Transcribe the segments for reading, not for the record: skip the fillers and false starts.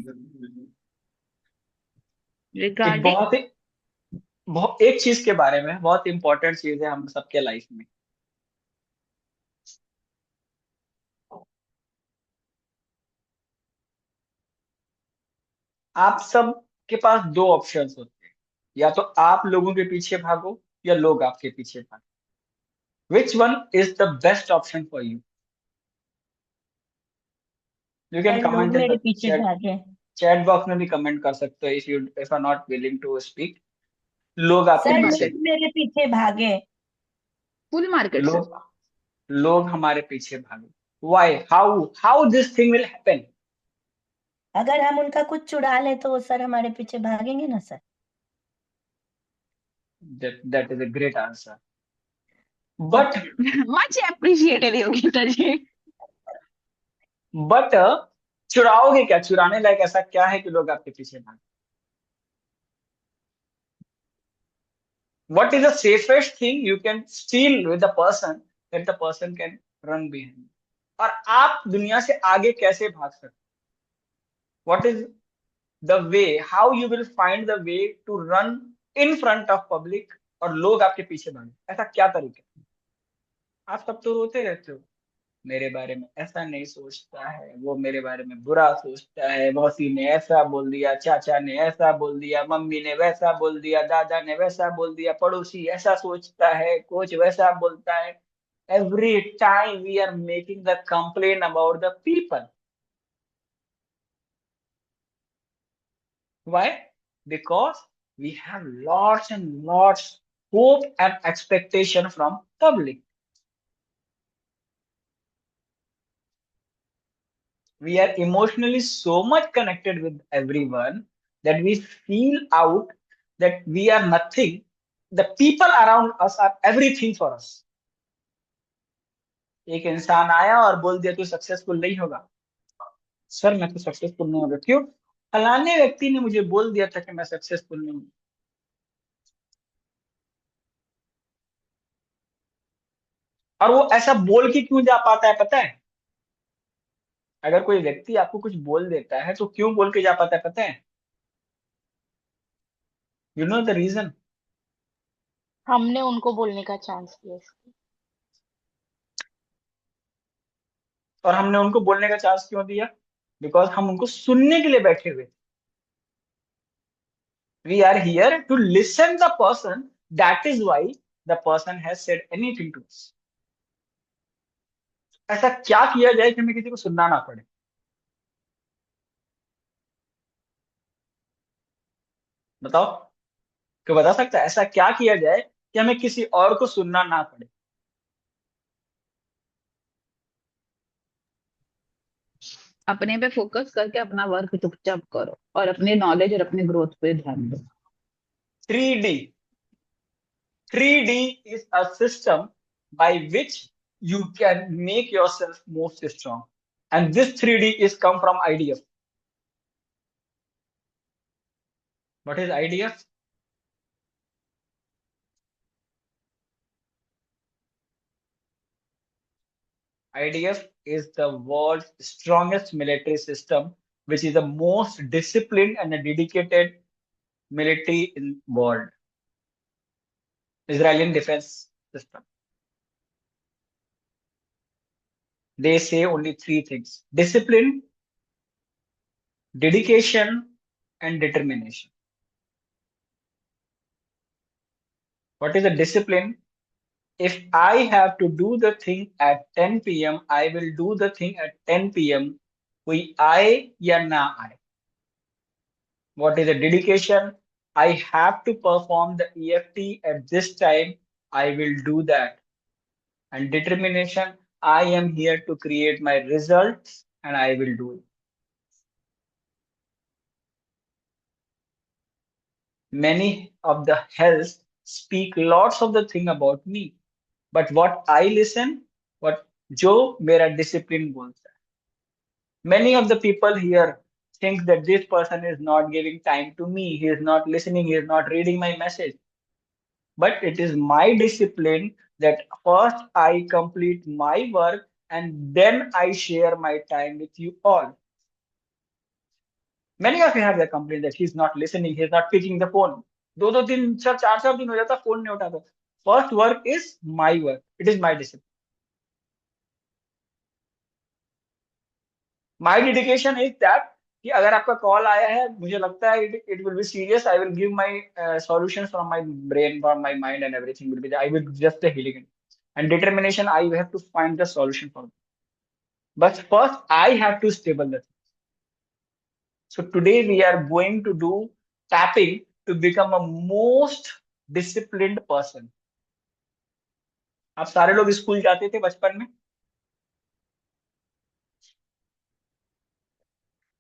एक रिगार्डिंग। बहुत ही बहुत एक चीज के बारे में, बहुत इंपॉर्टेंट चीज है हम सबके लाइफ में। आप सब के पास दो ऑप्शंस होते हैं, या तो आप लोगों के पीछे भागो या लोग आपके पीछे भागो। Which one is the best option for you? You can sir लोग कमेंट इन मेरे द पीछे चैट। भागे। चैट बॉक्स में भी कमेंट कर सकते हो, if are not willing to speak. लोग आपके सर फुल पीछे। लोग मार्केट। मेरे पीछे भागे। Full market sir. लोग लोग हमारे पीछे भागे। Why? How this thing will happen? अगर हम उनका कुछ चुरा ले तो वो सर हमारे पीछे भागेंगे ना sir. That is a great answer. But much appreciated Yogita ji. But चुराओगे क्या? चुराने लायक ऐसा क्या है कि लोग आपके पीछे भागे? What is the safest thing you can steal with the person that the person can run behind? और आप दुनिया से आगे कैसे भाग सकते? What is the way? How you will find the way to run in front of public और लोग आपके पीछे भागे? ऐसा क्या तरीका है? आप सब तो रोते रहते हो, मेरे बारे में ऐसा नहीं सोचता है, वो मेरे बारे में बुरा सोचता है, मौसी ने ऐसा बोल दिया, चाचा ने ऐसा बोल दिया, मम्मी ने वैसा बोल दिया, दादा ने वैसा बोल दिया, पड़ोसी ऐसा सोचता है, कोच वैसा बोलता है। Every time we are making the complaint about the people. Why? Because we have lots and lots hope and expectation from public. We are emotionally so much connected with everyone that we feel out that we are nothing. The people around us are everything for us. एक इंसान आया और बोल दिया तू successful नहीं होगा। Sir मैं तो सक्सेसफुल नहीं होगा, क्यों? फलाने व्यक्ति ने मुझे बोल दिया था कि मैं सक्सेसफुल नहीं हूँ। और वो ऐसा बोल के क्यों जा पाता है पता है? अगर कोई व्यक्ति आपको कुछ बोल देता है तो क्यों बोल के जा पाता है पता है? You know the reason? हमने उनको बोलने का चांस दिया इसको। और हमने उनको बोलने का चांस क्यों दिया? बिकॉज हम उनको सुनने के लिए बैठे हुए। We are here to listen the person. That is why the person has said anything to us. ऐसा क्या किया जाए कि हमें किसी को सुनना ना पड़े? बताओ। कोई बता सकता है ऐसा क्या किया जाए कि हमें किसी और को सुनना ना पड़े? अपने पे फोकस करके अपना वर्क चुपचाप करो और अपने नॉलेज और अपने ग्रोथ पे ध्यान दो। 3D. 3D is a system by which you can make yourself most strong. And this 3D is come from IDF. What is IDF? IDF is the world's strongest military system, which is the most disciplined and dedicated military in world. Israeli defense system. They say only three things: discipline, dedication, and determination. What is the discipline? If I have to do the thing at 10 p.m., I will do the thing at 10 p.m. कोई आए या ना आए. What is the dedication? I have to perform the EFT at this time. I will do that. And determination, I am here to create my results and I will do it. Many of the health speak lots of the thing about me, but what I listen, what जो मेरा discipline बोलता है. Many of the people here think that this person is not giving time to me, he is not listening, he is not reading my message. But it is my discipline that first I complete my work and then I share my time with you all. Many of you have the complaint that he's not listening, he's not picking the phone. 2 2 3 4 4 दिन हो जाता, phone नहीं उठाता. First work is my work, it is my discipline. My dedication is that कि अगर आपका call आया है, मुझे लगता है it will be serious, I will give my solution from my brain, from my mind, and everything will be, I will just healing it. And determination, I have to find the solution for it. But first, I have to stable the thing. So today we are going to do tapping to become a most disciplined person. आप सारे लोग school जाते थे बचपन में,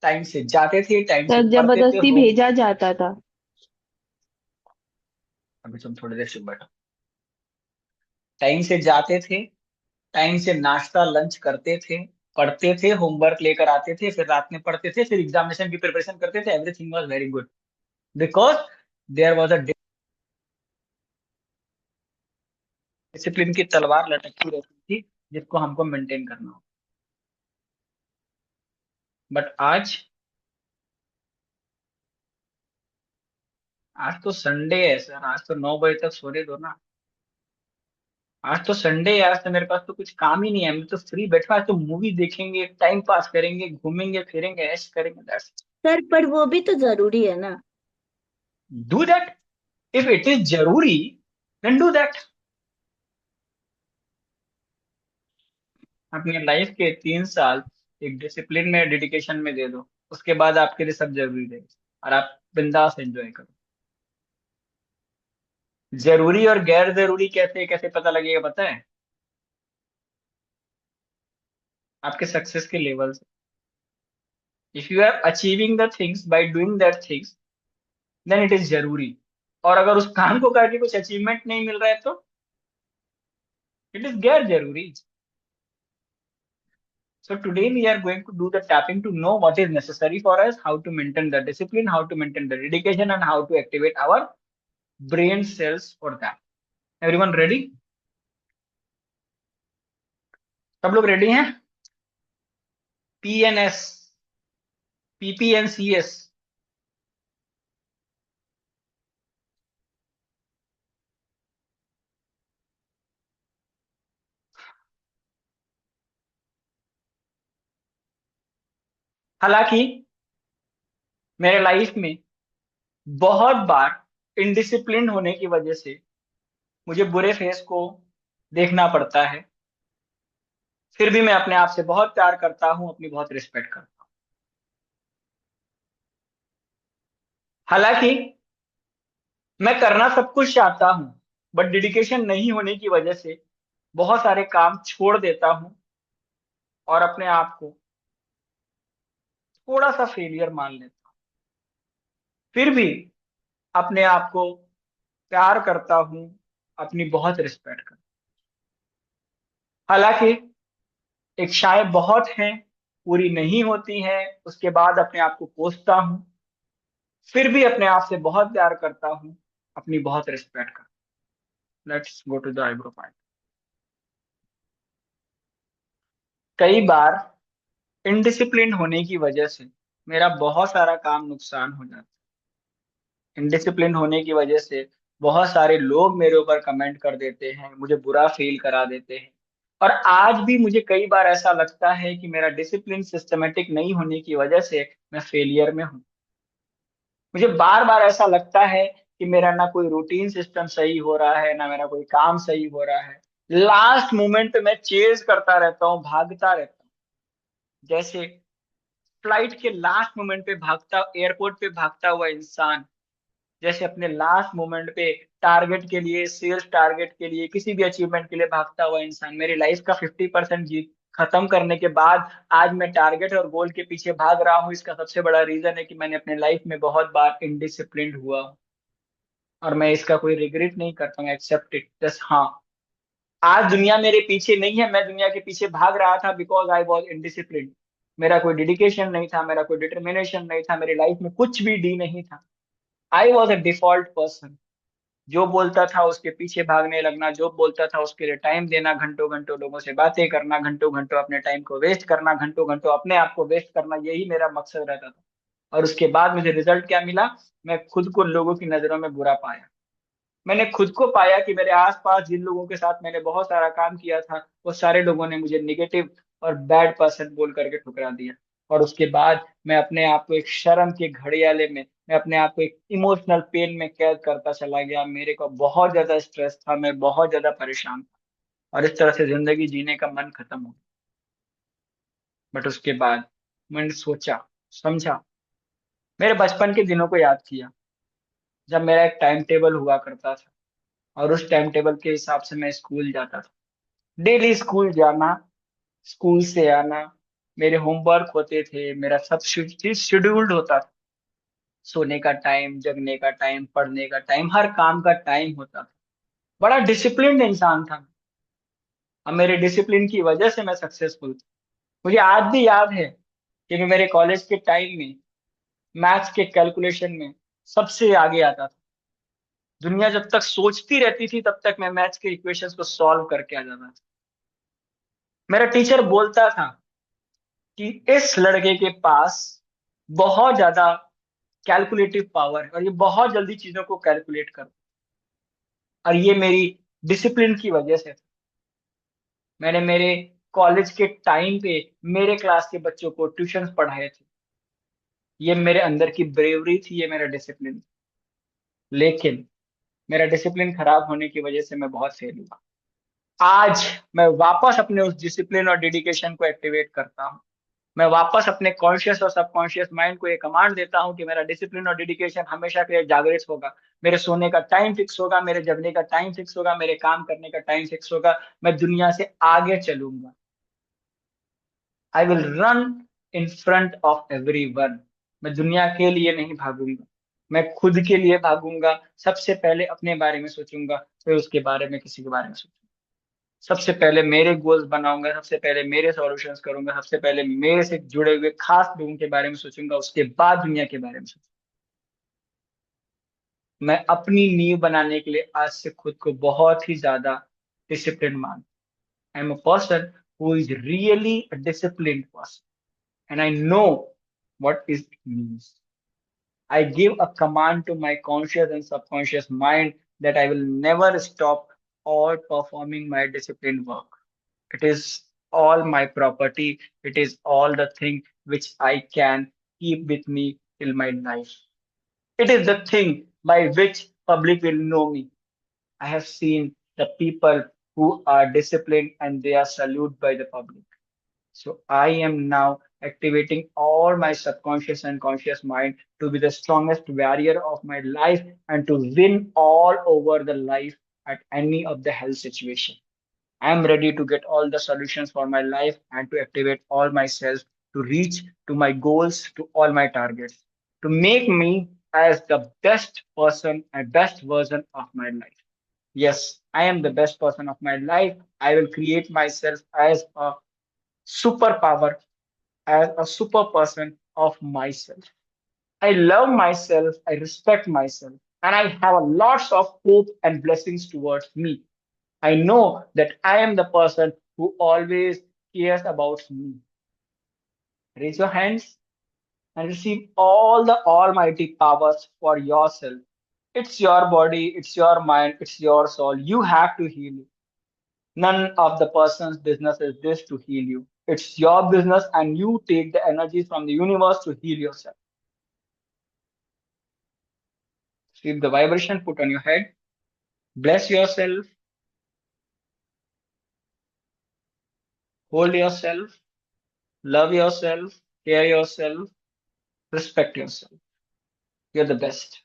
time से जाते थे, टाइम से सर पढ़ते थे, जबरदस्ती होम. भेजा जाता था। अभी तुम थोड़ी देर चुप बैठो. टाइम से जाते थे, टाइम से नाश्ता लंच करते थे, पढ़ते थे, होमवर्क लेकर आते थे, फिर रात में पढ़ते थे, फिर एग्जामिनेशन की प्रिपरेशन करते थे. Everything was very good because there was a discipline की तलवार लटकती रहती थी जिसको हमको मेंटेन करना हो. बट आज तो संडे है सर, आज तो 9 बजे तक सोने दो ना. आज तो संडे है, आज तो मेरे पास तो कुछ काम ही नहीं है, मैं तो फ्री बैठा. आज तो मूवी देखेंगे, टाइम पास करेंगे, घूमेंगे फिरेंगे, ऐश करेंगे. दैट्स सर पर वो भी तो जरूरी है ना। Do that. If it is जरूरी देन डू दैट. अपनी लाइफ के 3 साल एक डिसिप्लिन में, डेडिकेशन में दे दो, उसके बाद आपके लिए सब जरूरी रहेगा और आप बिंदास एंजॉय करो. जरूरी और गैर जरूरी कैसे कैसे पता लगेगा पता है? आपके सक्सेस के लेवल से. If you are achieving the things by doing that things, then it is जरूरी. और अगर उस काम को करके कुछ अचीवमेंट नहीं मिल रहा है तो इट इज गैर जरूरी. So today we are going to do the tapping to know what is necessary for us, how to maintain the discipline, how to maintain the dedication, and how to activate our brain cells for that. Everyone ready? सब लोग ready हैं? PNS, PPNCS. हालांकि मेरे life में बहुत बार indiscipline होने की वजह से मुझे बुरे फेस को देखना पड़ता है, फिर भी मैं अपने आप से बहुत प्यार करता हूं, अपनी बहुत रिस्पेक्ट करता हूं. हालांकि मैं करना सब कुछ चाहता हूं, बट डेडिकेशन नहीं होने की वजह से बहुत सारे काम छोड़ देता हूं और अपने आप को थोड़ा सा फेलियर मान लेता हूं. फिर भी अपने आप को प्यार करता हूं, अपनी बहुत रिस्पेक्ट करता हूं. हालांकि इच्छाएं बहुत हैं, पूरी नहीं होती हैं, उसके बाद अपने आप को कोसता हूं, फिर भी अपने आप से बहुत प्यार करता हूं, अपनी बहुत रिस्पेक्ट करता हूं. Let's go to the eyebrow point. कई बार इनडिसिप्लिन होने की वजह से मेरा बहुत सारा काम नुकसान हो जाता है. इनडिसिप्लिन होने की वजह से बहुत सारे लोग मेरे ऊपर कमेंट कर देते हैं, मुझे बुरा फील करा देते हैं. और आज भी मुझे कई बार ऐसा लगता है कि मेरा डिसिप्लिन सिस्टमेटिक नहीं होने की वजह से मैं फेलियर में हूं. मुझे बार बार ऐसा लगता है कि मेरा ना कोई रूटीन सिस्टम सही हो रहा है, ना मेरा कोई काम सही हो रहा है. लास्ट मोमेंट पे मैं चेज करता रहता हूँ, भागता रहता हूँ. जैसे फ्लाइट के लास्ट मोमेंट पे भागता, एयरपोर्ट पे भागता हुआ इंसान, जैसे अपने लास्ट मोमेंट पे टारगेट के लिए, सेल्स टारगेट के लिए, किसी भी अचीवमेंट के लिए भागता हुआ इंसान. मेरी लाइफ का 50% जीत खत्म करने के बाद आज मैं टारगेट और गोल के पीछे भाग रहा हूँ. इसका सबसे बड़ा रीजन है कि मैंने अपने लाइफ में बहुत बार इनडिसिप्लिन्ड हुआ हूँ और मैं इसका कोई रिग्रेट नहीं करता हूँ. Accept it. जस्ट हाँ, आज दुनिया मेरे पीछे नहीं है, मैं दुनिया के पीछे भाग रहा था बिकॉज आई वॉज इनडिसिप्लिन. मेरा कोई डेडिकेशन नहीं था, मेरा कोई डिटर्मिनेशन नहीं था, मेरी लाइफ में कुछ भी डी नहीं था. I was a default person. जो बोलता था उसके पीछे भागने लगना, जो बोलता था उसके लिए टाइम देना, घंटों घंटों लोगों से बातें करना, घंटों घंटों अपने टाइम को वेस्ट करना, घंटों घंटों अपने आप को वेस्ट करना, यही मेरा मकसद रहता था. और उसके बाद मुझे रिजल्ट क्या मिला, मैं खुद को लोगों की नजरों में बुरा पाया। मैंने खुद को पाया कि मेरे आसपास जिन लोगों के साथ मैंने बहुत सारा काम किया था, वो सारे लोगों ने मुझे निगेटिव और बैड पर्सन बोल करके ठुकरा दिया। और उसके बाद मैं अपने आप को एक शर्म के घड़ियाले में, मैं अपने आप को एक इमोशनल पेन में कैद करता चला गया। मेरे को बहुत ज्यादा स्ट्रेस था, मैं बहुत ज्यादा परेशान था, और इस तरह से जिंदगी जीने का मन खत्म हो गया। बट उसके बाद मैंने सोचा, समझा, मेरे बचपन के दिनों को याद किया, जब मेरा एक टाइम टेबल हुआ करता था, और उस टाइम टेबल के हिसाब से मैं स्कूल जाता था। डेली स्कूल जाना, स्कूल से आना, मेरे होमवर्क होते थे, मेरा सब चीज शेड्यूल्ड होता था। सोने का टाइम, जगने का टाइम, पढ़ने का टाइम, हर काम का टाइम होता था। बड़ा डिसिप्लिन्ड इंसान था। अब मेरे डिसिप्लिन की वजह से मैं सक्सेसफुल था। मुझे आज भी याद है कि मैं मेरे कॉलेज के टाइम में मैथ्स के कैलकुलेशन में सबसे आगे आता था। दुनिया जब तक सोचती रहती थी, तब तक मैं मैथ्स के इक्वेशंस को सॉल्व करके आ जाता था। मेरा टीचर बोलता था कि इस लड़के के पास बहुत ज्यादा कैलकुलेटिव पावर है, और ये बहुत जल्दी चीजों को कैलकुलेट कर, और ये मेरी डिसिप्लिन की वजह से था। मैंने मेरे कॉलेज के टाइम पे मेरे क्लास के बच्चों को ट्यूशन पढ़ाए थे। ये मेरे अंदर की ब्रेवरी थी, ये मेरा डिसिप्लिन। लेकिन मेरा डिसिप्लिन खराब होने की वजह से मैं बहुत फेल हुआ। आज मैं वापस अपने उस डिसिप्लिन और डेडिकेशन को एक्टिवेट करता हूँ। मैं वापस अपने कॉन्शियस और सबकॉन्शियस माइंड को ये कमांड देता हूँ कि मेरा डिसिप्लिन और डेडिकेशन हमेशा के लिए जागृत होगा। मेरे सोने का टाइम फिक्स होगा, मेरे जगने का टाइम फिक्स होगा, मेरे काम करने का टाइम फिक्स होगा। मैं दुनिया से आगे चलूंगा। I will run in front of everyone. मैं दुनिया के लिए नहीं भागूंगा, मैं खुद के लिए भागूंगा। सबसे पहले अपने बारे में सोचूंगा, फिर उसके बारे में किसी के बारे में सोचूंगा। सबसे पहले मेरे गोल्स बनाऊंगा, सबसे पहले मेरे सॉल्यूशंस करूंगा, सबसे पहले मेरे से जुड़े हुए खास लोगों के बारे में सोचूंगा, उसके बाद दुनिया के बारे में सोचूंगा। मैं अपनी नींव बनाने के लिए आज से खुद को बहुत ही ज्यादा डिसिप्लिन मान। I am a person who is really a disciplined person, and I know what is it means. I give a command to my conscious and subconscious mind that I will never stop or performing my disciplined work. It is all my property. It is all the thing which I can keep with me till my life. It is the thing by which public will know me. I have seen the people who are disciplined and they are saluted by the public. So I am now activating all my subconscious and conscious mind to be the strongest warrior of my life and to win all over the life at any of the health situation. I am ready to get all the solutions for my life and to activate all myself to reach to my goals, to all my targets, to make me as the best person and best version of my life. Yes, I am the best person of my life. I will create myself as a superpower, as a super person of myself. I love myself, I respect myself, and I have a lots of hope and blessings towards me. I know that I am the person who always cares about me. Raise your hands and receive all the almighty powers for yourself. It's your body, it's your mind, it's your soul. You have to heal it. None of the person's business is this to heal you. It's your business, and you take the energies from the universe to heal yourself. Receive the vibration, put on your head. Bless yourself, hold yourself, love yourself, care yourself, respect yourself. You're the best.